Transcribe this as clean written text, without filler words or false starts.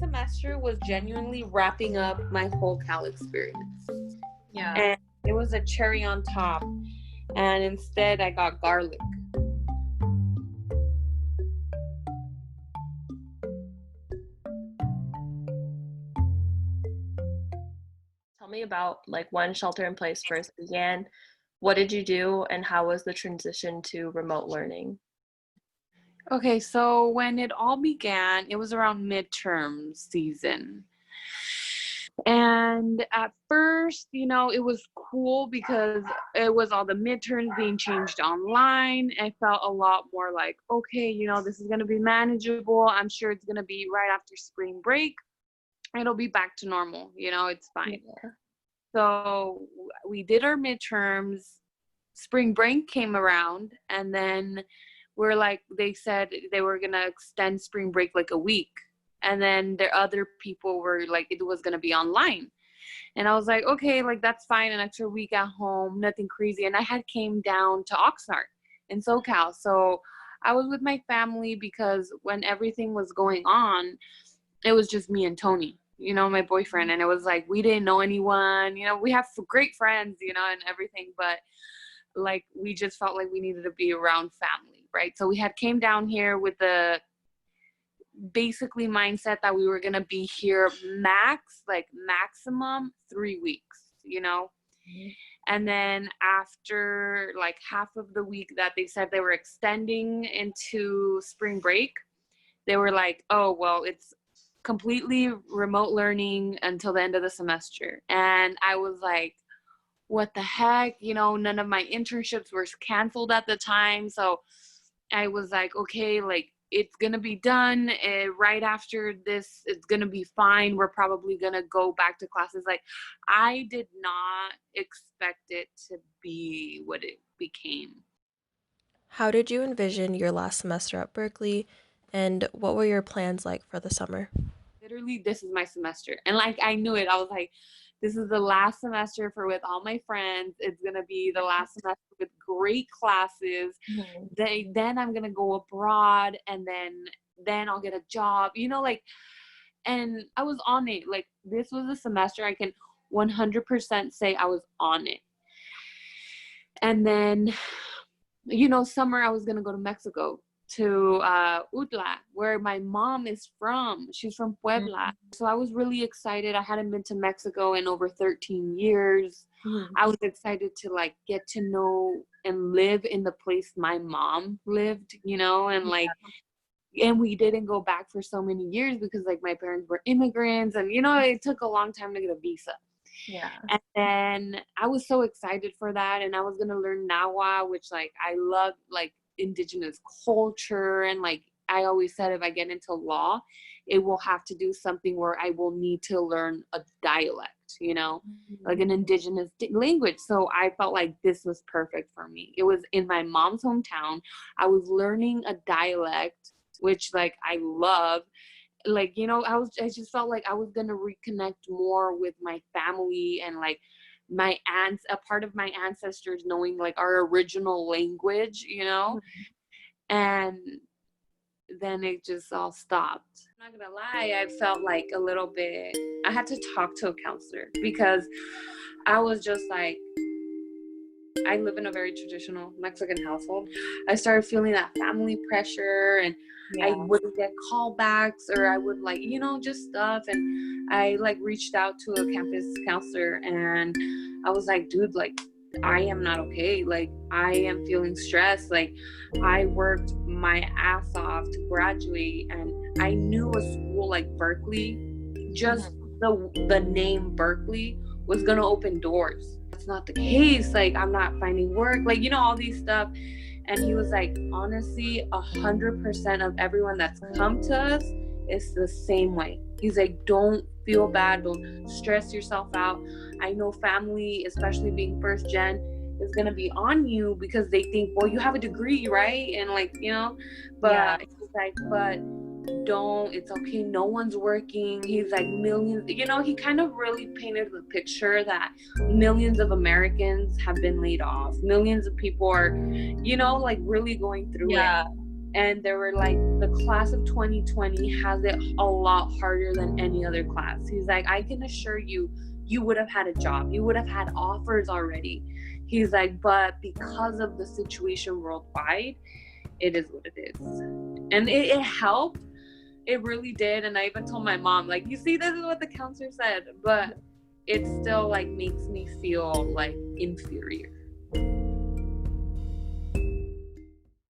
semester was genuinely wrapping up my whole Cal experience. Yeah. And it was a cherry on top. And instead, I got garlic. Tell me about like when shelter in place first began. What did you do, and how was the transition to remote learning? Okay, so when it all began, it was around midterm season. And at first, it was cool because it was all the midterms being changed online. I felt a lot more like, okay, this is going to be manageable. I'm sure it's going to be right after spring break. It'll be back to normal. It's fine. Yeah. So we did our midterms. Spring break came around, and then they said they were going to extend spring break like a week. And then the other people were like, it was going to be online. And I was like, okay, like that's fine. An extra week at home, nothing crazy. And I had came down to Oxnard in SoCal. So I was with my family because when everything was going on, it was just me and Tony, my boyfriend. And it was like, we didn't know anyone, we have great friends, and everything. But like, we just felt like we needed to be around family, right? So we had came down here with the basically mindset that we were going to be here maximum 3 weeks, Mm-hmm. And then after like half of the week that they said they were extending into spring break, they were like, oh, well, it's completely remote learning until the end of the semester. And I was like, what the heck? None of my internships were canceled at the time. So I was like, okay, like, it's going to be done right after this. It's going to be fine. We're probably going to go back to classes. Like, I did not expect it to be what it became. How did you envision your last semester at Berkeley, and what were your plans like for the summer? Literally, this is my semester. And like, I knew it. I was like, this is the last semester with all my friends. It's going to be the last semester with great classes. Mm-hmm. Then I'm going to go abroad, and then I'll get a job, and I was on it. Like, this was a semester I can 100% say I was on it. And then, summer I was going to go to Mexico, to Utla, where my mom is from. She's from Puebla. Mm-hmm. So I was really excited. I hadn't been to Mexico in over 13 years. Mm-hmm. I was excited to like get to know and live in the place my mom lived, and like, and we didn't go back for so many years because like my parents were immigrants, and it took a long time to get a visa. Yeah. And then I was so excited for that, and I was gonna learn Nahua, which like I love like indigenous culture. And like I always said, if I get into law, it will have to do something where I will need to learn a dialect, like an indigenous language. So I felt like this was perfect for me. It was in my mom's hometown. I was learning a dialect, which like I love. Like, I just felt like I was going to reconnect more with my family, and like my aunts, a part of my ancestors knowing like our original language, and then it just all stopped. I'm not gonna lie, I felt like a little bit, I had to talk to a counselor because I was just like, I live in a very traditional Mexican household. I started feeling that family pressure, and I wouldn't get callbacks, or I would like, just stuff. And I like reached out to a campus counselor, and I was like, dude, like, I am not okay. Like, I am feeling stressed. Like, I worked my ass off to graduate, and I knew a school like Berkeley, just the name Berkeley was going to open doors. That's not the case. Like, I'm not finding work, like, all these stuff. And he was like, honestly, 100% of everyone that's come to us is the same way. He's like, don't feel bad. Don't stress yourself out. I know family, especially being first gen, is going to be on you because they think, well, you have a degree, right? And like, but he's like, but don't, it's okay. No one's working. He's like, millions, he kind of really painted the picture that millions of Americans have been laid off. Millions of people are, like really going through it. And they were like, the class of 2020 has it a lot harder than any other class. He's like, I can assure you, you would have had a job. You would have had offers already. He's like, but because of the situation worldwide, it is what it is. And it helped. It really did. And I even told my mom, like, you see, this is what the counselor said, but it still like makes me feel like inferior.